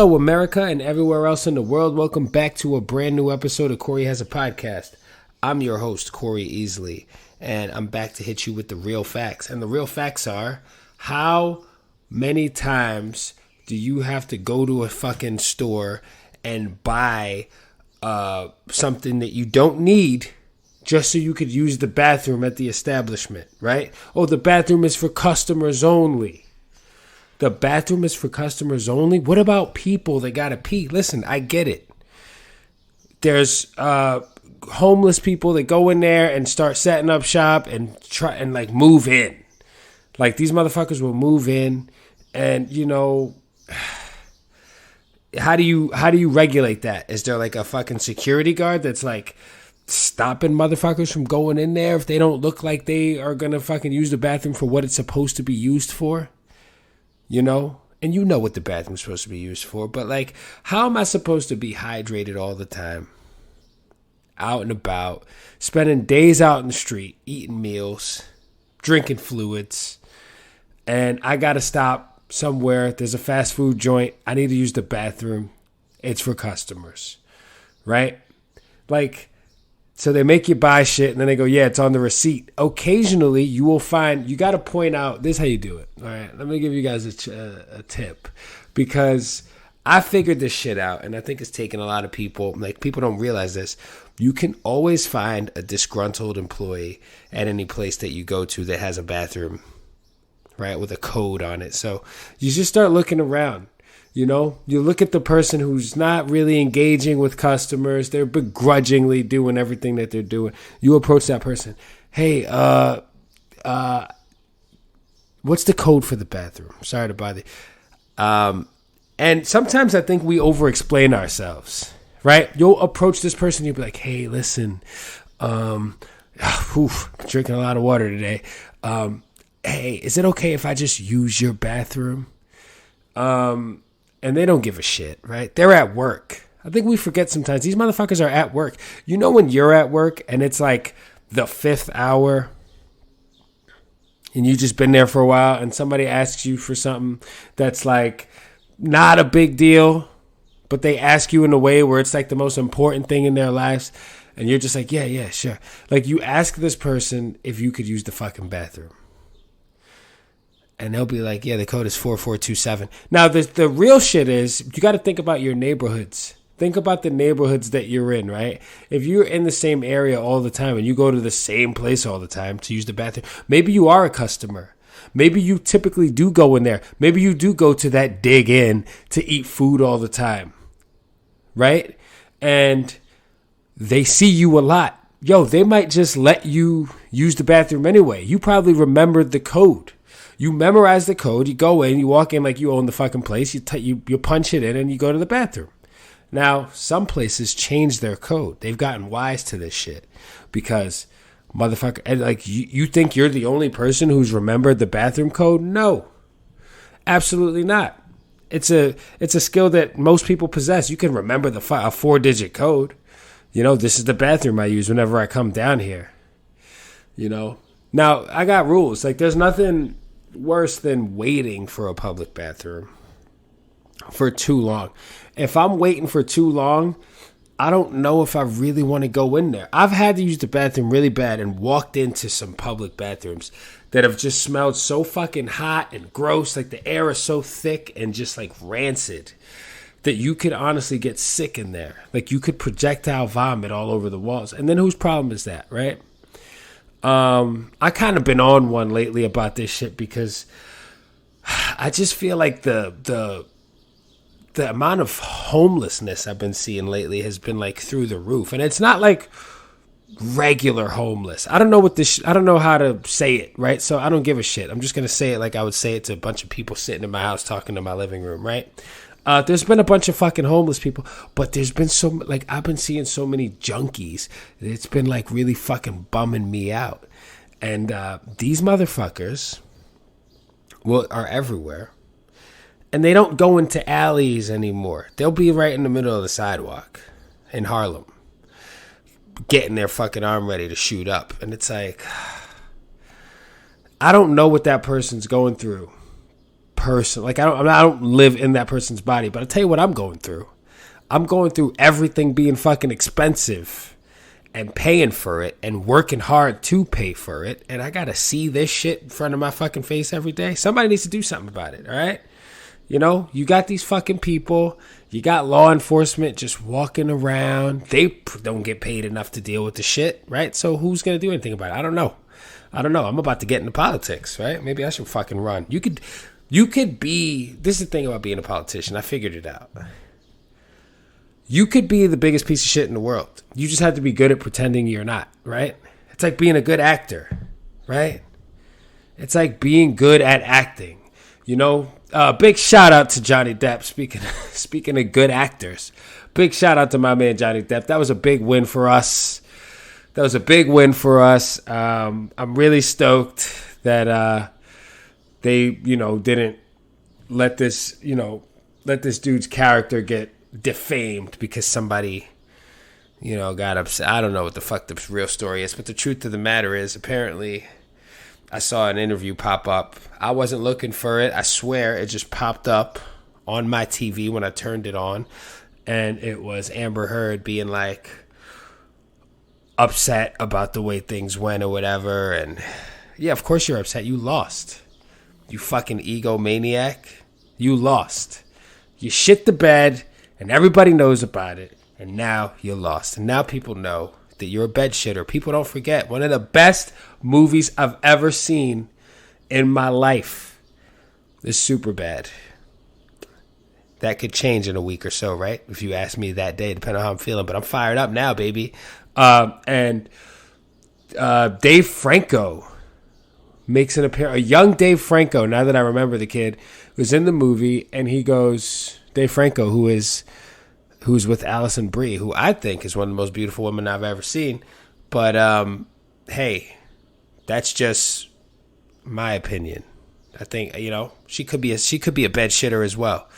Hello, America, and everywhere else in the world. Welcome back to a brand new episode of Corey Has a Podcast. I'm your host, Corey Easley, and I'm back to hit you with the real facts. And the real facts are, how many times do you have to go to a fucking store and buy something that you don't need just so you could use the bathroom at the establishment, right? Oh, the bathroom is for customers only. The bathroom is for customers only? What about people that gotta pee? Listen, I get it. There's homeless people that go in there and start setting up shop and try and like move in. Like these motherfuckers will move in, and you know, how do you regulate that? Is there like a fucking security guard that's like stopping motherfuckers from going in there if they don't look like they are gonna fucking use the bathroom for what it's supposed to be used for? You know? And you know what the bathroom's supposed to be used for. But, like, how am I supposed to be hydrated all the time? Out and about. Spending days out in the street. Eating meals. Drinking fluids. And I got to stop somewhere. There's a fast food joint. I need to use the bathroom. It's for customers. Right? Like, so they make you buy shit, and then they go, yeah, it's on the receipt. Occasionally, you will find, you got to point out, this is how you do it. All right, let me give you guys a tip. Because I figured this shit out, and I think it's taken a lot of people, like people don't realize this. You can always find a disgruntled employee at any place that you go to that has a bathroom, right, with a code on it. So you just start looking around. You know, you look at the person who's not really engaging with customers. They're begrudgingly doing everything that they're doing. You approach that person. Hey, what's the code for the bathroom? Sorry to bother you. And sometimes I think we over-explain ourselves, right? You'll approach this person. You'll be like, hey, listen, drinking a lot of water today. Hey, is it okay if I just use your bathroom? And they don't give a shit, right? They're at work. I think we forget sometimes. These motherfuckers are at work. You know when you're at work and it's like the 5th hour and you just been there for a while and somebody asks you for something that's like not a big deal, but they ask you in a way where it's like the most important thing in their lives, and you're just like, yeah, sure. Like you ask this person if you could use the fucking bathroom. And they'll be like, yeah, the code is 4427. Now, the real shit is, you got to think about your neighborhoods. Think about the neighborhoods that you're in, right? If you're in the same area all the time and you go to the same place all the time to use the bathroom, maybe you are a customer. Maybe you typically do go in there. Maybe you do go to that Dig Inn to eat food all the time, right? And they see you a lot. Yo, they might just let you use the bathroom anyway. You probably remembered the code. You memorize the code, you go in, you walk in like you own the fucking place, you punch it in and you go to the bathroom. Now, some places change their code. They've gotten wise to this shit because motherfucker, and like you think you're the only person who's remembered the bathroom code? No, absolutely not. It's a skill that most people possess. You can remember a 4-digit code. You know, this is the bathroom I use whenever I come down here. You know, now I got rules. Like there's nothing worse than waiting for a public bathroom for too long. If I'm waiting for too long, I don't know if I really want to go in there. I've had to use the bathroom really bad and walked into some public bathrooms that have just smelled so fucking hot and gross. Like the air is so thick and just like rancid that you could honestly get sick in there. Like you could projectile vomit all over the walls. And then whose problem is that, right? I kind of been on one lately about this shit because I just feel like the amount of homelessness I've been seeing lately has been like through the roof, and it's not like regular homeless. I don't know I don't know how to say it, right? So I don't give a shit. I'm just gonna say it like I would say it to a bunch of people sitting in my house talking to my living room, right? There's been a bunch of fucking homeless people, but there's been I've been seeing so many junkies. It's been like really fucking bumming me out. And these motherfuckers are everywhere. And they don't go into alleys anymore. They'll be right in the middle of the sidewalk in Harlem, getting their fucking arm ready to shoot up. And it's like, I don't know what that person's going through person. Like I don't live in that person's body, but I'll tell you what I'm going through. I'm going through everything being fucking expensive and paying for it and working hard to pay for it. And I got to see this shit in front of my fucking face every day. Somebody needs to do something about it. All right. You know, you got these fucking people, you got law enforcement just walking around. They don't get paid enough to deal with the shit. Right. So who's going to do anything about it? I don't know. I'm about to get into politics. Right. Maybe I should fucking run. You could be, this is the thing about being a politician. I figured it out. You could be the biggest piece of shit in the world. You just have to be good at pretending you're not, right? It's like being a good actor, right? It's like being good at acting. You know, big shout out to Johnny Depp. Speaking of good actors, big shout out to my man Johnny Depp. That was a big win for us. I'm really stoked that they, didn't let this dude's character get defamed because somebody, got upset. I don't know what the fuck the real story is, but the truth of the matter is, apparently, I saw an interview pop up. I wasn't looking for it. I swear it just popped up on my TV when I turned it on, and it was Amber Heard being like upset about the way things went or whatever. And yeah, of course you're upset. You lost. You fucking egomaniac. You lost. You shit the bed. And everybody knows about it. And now you're lost. And now people know that you're a bed shitter. People don't forget. One of the best movies I've ever seen in my life is Superbad. That could change in a week or so, right? If you ask me that day, depending on how I'm feeling. But I'm fired up now, baby. And Dave Franco makes an appearance. A young Dave Franco, now that I remember the kid, was in the movie. And he goes... Dave Franco, who's with Alison Brie, who I think is one of the most beautiful women I've ever seen. But hey, that's just my opinion. I think she could be a bed shitter as well.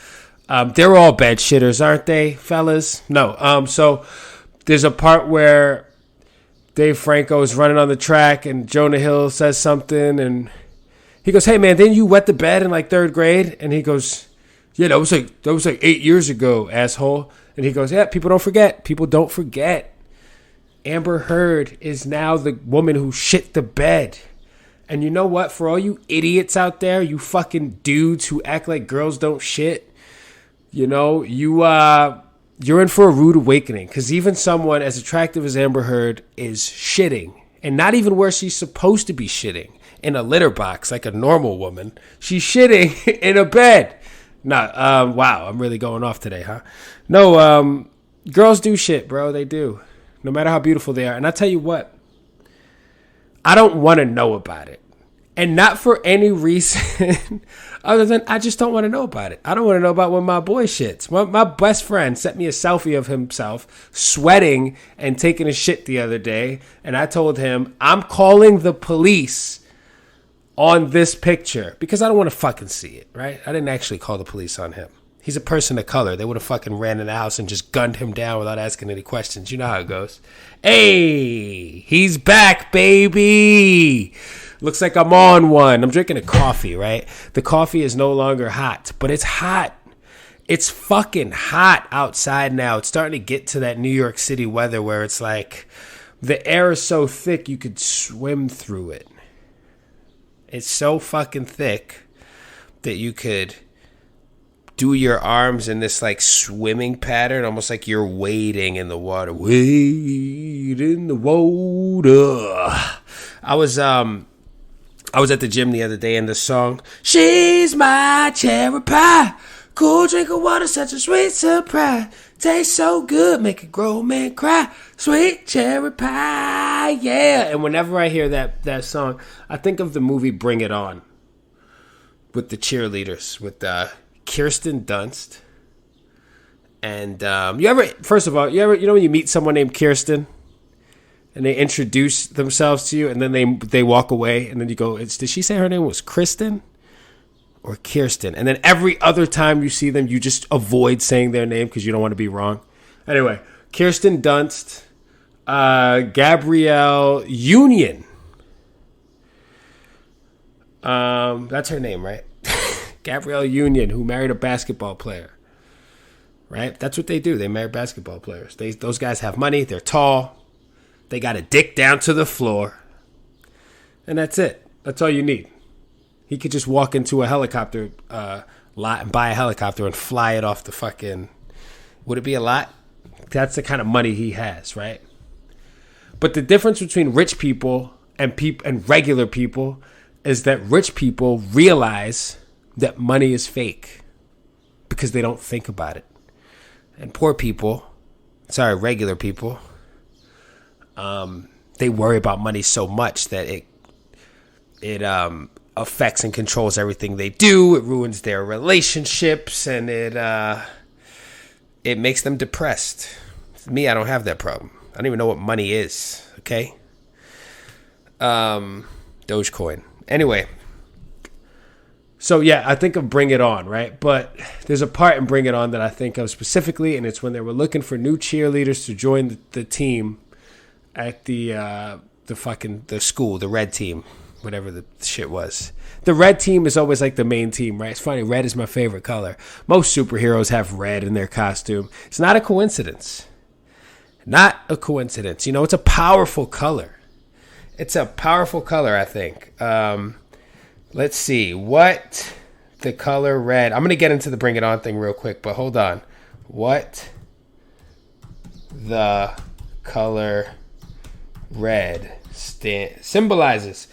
They're all bed shitters, aren't they, fellas? No. So there's a part where Dave Franco is running on the track and Jonah Hill says something and he goes, "Hey man, didn't you wet the bed in like third grade?" And he goes, "Yeah, that was like 8 years ago, asshole." And he goes, "Yeah, people don't forget. People don't forget. Amber Heard is now the woman who shit the bed." And you know what? For all you idiots out there, you fucking dudes who act like girls don't shit, you're in for a rude awakening. Because even someone as attractive as Amber Heard is shitting. And not even where she's supposed to be shitting. In a litter box like a normal woman. She's shitting in a bed. Wow, I'm really going off today, huh? No, girls do shit, bro. They do. No matter how beautiful they are. And I tell you what, I don't want to know about it. And not for any reason other than I just don't want to know about it. I don't want to know about when my boy shits. My best friend sent me a selfie of himself sweating and taking a shit the other day. And I told him, I'm calling the police on this picture because I don't want to fucking see it, right? I didn't actually call the police on him. He's a person of color. They would have fucking ran in the house and just gunned him down without asking any questions. You know how it goes. Hey, he's back, baby. Looks like I'm on one. I'm drinking a coffee, right? The coffee is no longer hot, but it's hot. It's fucking hot outside now. It's starting to get to that New York City weather where it's like the air is so thick you could swim through it. It's so fucking thick that you could do your arms in this like swimming pattern, almost like you're wading in the water. Wade in the water. I was at the gym the other day and the song, "She's my cherry pie, cool drink of water, such a sweet surprise. Tastes so good, make a grown man cry. Sweet cherry pie, yeah." And whenever I hear that song, I think of the movie Bring It On with the cheerleaders, with Kirsten Dunst. And first of all, you know when you meet someone named Kirsten and they introduce themselves to you and then they walk away and then you go, did she say her name was Kristen or Kirsten? And then every other time you see them, you just avoid saying their name because you don't want to be wrong. Anyway, Kirsten Dunst, Gabrielle Union. That's her name, right? Gabrielle Union, who married a basketball player. Right? That's what they do. They marry basketball players. Those guys have money. They're tall. They got a dick down to the floor. And that's it. That's all you need. He could just walk into a helicopter lot and buy a helicopter and fly it off the fucking... Would it be a lot? That's the kind of money he has, right? But the difference between rich people and regular people is that rich people realize that money is fake because they don't think about it. And regular people, they worry about money so much that it affects and controls everything they do. It ruins their relationships, and it makes them depressed. Me, I don't have that problem. I don't even know what money is, okay? Dogecoin. Anyway. So, yeah, I think of Bring It On, right? But there's a part in Bring It On that I think of specifically, and it's when they were looking for new cheerleaders to join the team at the school, the red team, whatever the shit was. The red team is always like the main team, right? It's funny. Red is my favorite color. Most superheroes have red in their costume. It's not a coincidence. Not a coincidence. You know, it's a powerful color. It's a powerful color, I think. Let's see. What the color red... I'm going to get into the Bring It On thing real quick, but hold on. What the color red symbolizes.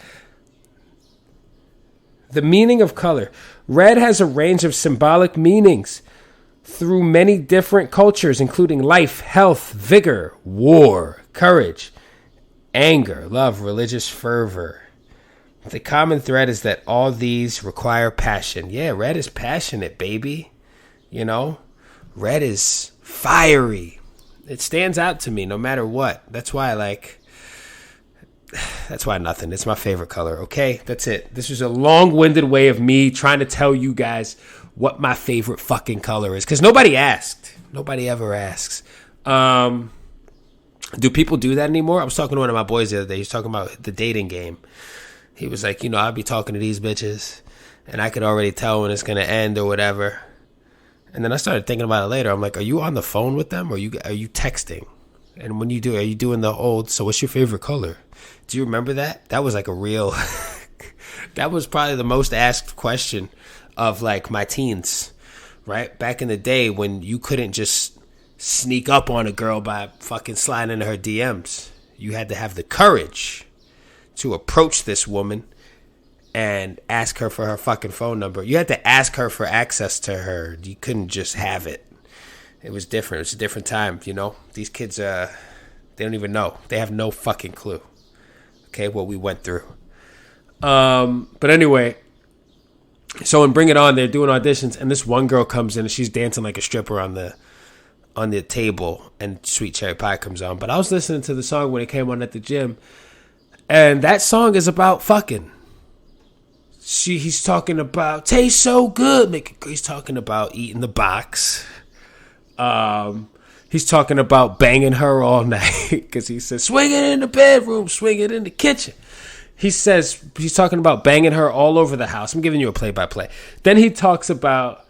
The meaning of color. Red has a range of symbolic meanings through many different cultures, including life, health, vigor, war, courage, anger, love, religious fervor. The common thread is that all these require passion. Yeah, red is passionate, baby. You know, red is fiery. It stands out to me no matter what. That's why nothing. It's my favorite color, okay? That's it. This was a long-winded way of me trying to tell you guys what my favorite fucking color is. Because nobody asked. Nobody ever asks. Do people do that anymore? I was talking to one of my boys the other day. He was talking about the dating game. He was like, I'd be talking to these bitches, and I could already tell when it's going to end or whatever. And then I started thinking about it later. I'm like, are you on the phone with them or are you texting? And when you do, are you doing the old, so what's your favorite color? Do you remember that? That was like a real, that was probably the most asked question of like my teens, right? Back in the day when you couldn't just sneak up on a girl by fucking sliding into her DMs. You had to have the courage to approach this woman and ask her for her fucking phone number. You had to ask her for access to her. You couldn't just have it. It was different. It was a different time, you know. These kids, they don't even know. They have no fucking clue. Okay, what we went through. But anyway, so in Bring It On, they're doing auditions, and this one girl comes in and she's dancing like a stripper on the table, and Sweet Cherry Pie comes on. But I was listening to the song when it came on at the gym, and that song is about fucking. He's talking about taste so good. He's talking about eating the box. He's talking about banging her all night because he says, swing it in the bedroom, swing it in the kitchen. He says he's talking about banging her all over the house. I'm giving you a play-by-play. Then he talks about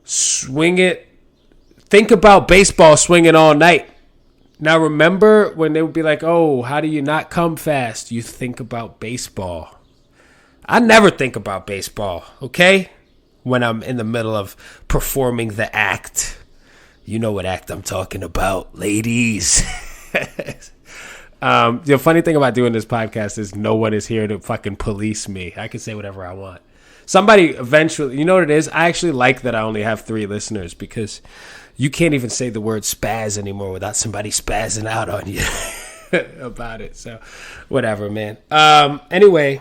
think about baseball swinging all night. Now, remember when they would be like, oh, how do you not come fast? You think about baseball. I never think about baseball, okay? When I'm in the middle of performing the act. You know what act I'm talking about, ladies. The funny thing about doing this podcast is no one is here to fucking police me. I can say whatever I want. Somebody eventually, you know what it is? I actually like that I only have 3 listeners because you can't even say the word spaz anymore without somebody spazzing out on you about it. So, whatever, man. Anyway,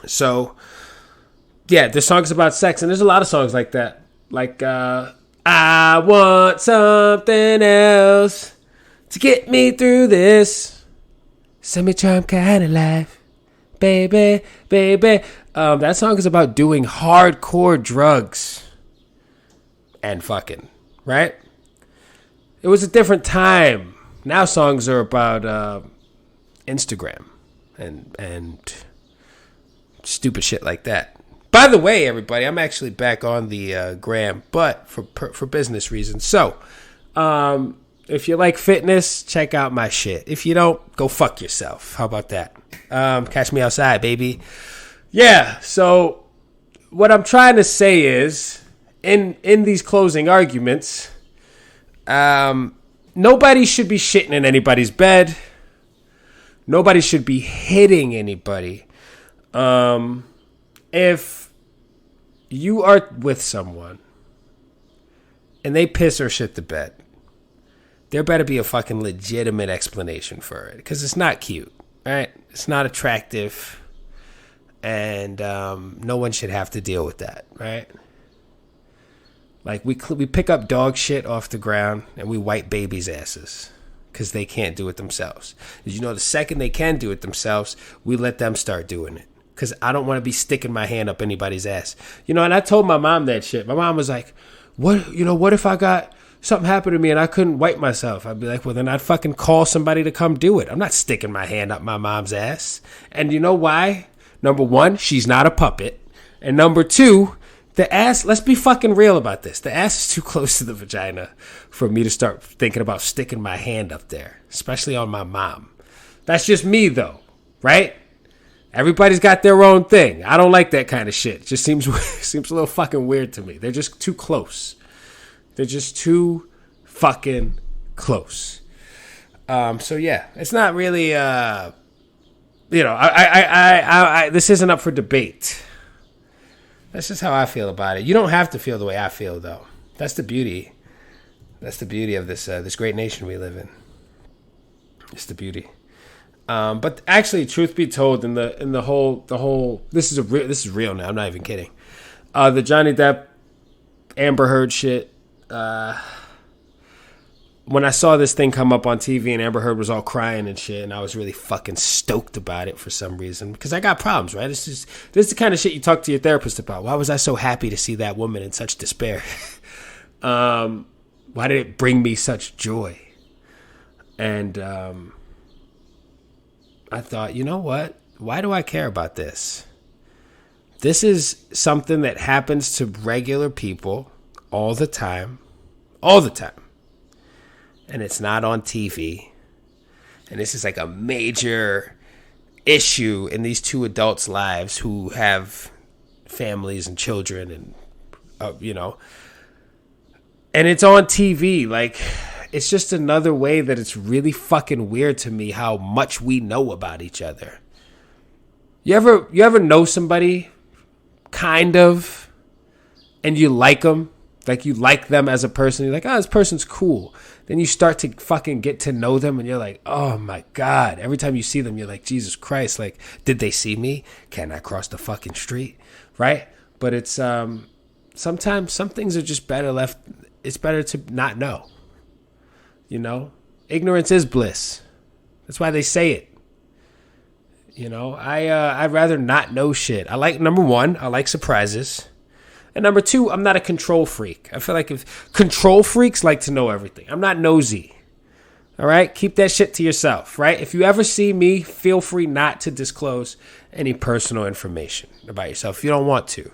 so, yeah, this song's about sex, and there's a lot of songs like that. Like, I want something else to get me through this semi-charm kind of life, baby, baby. That song is about doing hardcore drugs and fucking, right? It was a different time. Now songs are about Instagram and stupid shit like that. By the way, everybody, I'm actually back on the gram, but for business reasons. So, if you like fitness, check out my shit. If you don't, go fuck yourself. How about that? Catch me outside, baby. Yeah, so what I'm trying to say is, in these closing arguments, nobody should be shitting in anybody's bed. Nobody should be hitting anybody. If you are with someone and they piss or shit the bed, there better be a fucking legitimate explanation for it, because it's not cute, right? It's not attractive, and no one should have to deal with that, right? Like, we pick up dog shit off the ground and we wipe babies' asses because they can't do it themselves. Did you know the second they can do it themselves, we let them start doing it? Because I don't want to be sticking my hand up anybody's ass. You know, and I told my mom that shit. My mom was like, what if I got something happened to me and I couldn't wipe myself? I'd be like, well, then I'd fucking call somebody to come do it. I'm not sticking my hand up my mom's ass. And you know why? Number one, she's not a puppet. And number two, the ass, let's be fucking real about this. The ass is too close to the vagina for me to start thinking about sticking my hand up there, especially on my mom. That's just me, though, right? Everybody's got their own thing. I don't like that kind of shit. It just seems a little fucking weird to me. They're just too close. They're just too fucking close. So yeah, it's not really, I this isn't up for debate. That's just how I feel about it. You don't have to feel the way I feel, though. That's the beauty. That's the beauty of this great nation we live in. It's the beauty. But actually, truth be told, in the whole this is real now. I'm not even kidding. The Johnny Depp Amber Heard shit. When I saw this thing come up on TV and Amber Heard was all crying and shit, and I was really fucking stoked about it for some reason, because I got problems, right? This is the kind of shit you talk to your therapist about. Why was I so happy to see that woman in such despair? Why did it bring me such joy? And I thought, you know what? Why do I care about this? This is something that happens to regular people all the time. All the time. And it's not on TV. And this is like a major issue in these two adults' lives who have families and children and, and it's on TV. Like, it's just another way that it's really fucking weird to me how much we know about each other. You ever know somebody, kind of, and you like them? Like, you like them as a person. You're like, oh, this person's cool. Then you start to fucking get to know them, and you're like, oh, my God. Every time you see them, you're like, Jesus Christ. Like, did they see me? Can I cross the fucking street? Right? But it's sometimes some things are just better left. It's better to not know. You know? Ignorance is bliss. That's why they say it. You know? I'd rather not know shit. Number one, I like surprises. And number two, I'm not a control freak. I feel like if control freaks like to know everything. I'm not nosy. All right? Keep that shit to yourself, right? If you ever see me, feel free not to disclose any personal information about yourself if you don't want to.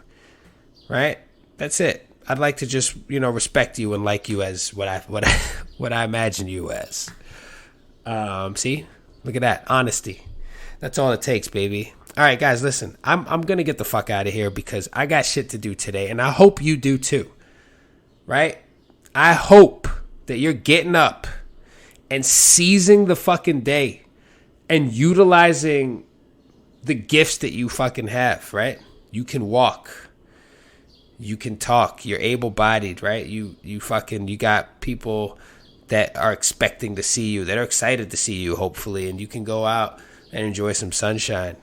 Right? That's it. I'd like to just, respect you and like you as what I imagine you as. See? Look at that. Honesty. That's all it takes, baby. All right, guys, listen. I'm going to get the fuck out of here because I got shit to do today, and I hope you do too. Right? I hope that you're getting up and seizing the fucking day and utilizing the gifts that you fucking have, right? You can walk. You can talk. You're able-bodied, right? You got people that are expecting to see you, that are excited to see you, hopefully, and you can go out and enjoy some sunshine.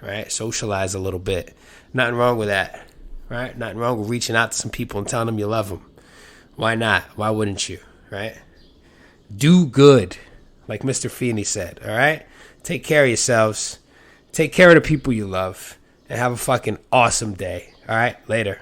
Right? Socialize a little bit. Nothing wrong with that. Right? Nothing wrong with reaching out to some people and telling them you love them. Why not? Why wouldn't you? Right? Do good. Like Mr. Feeney said. All right? Take care of yourselves. Take care of the people you love. And have a fucking awesome day. All right? Later.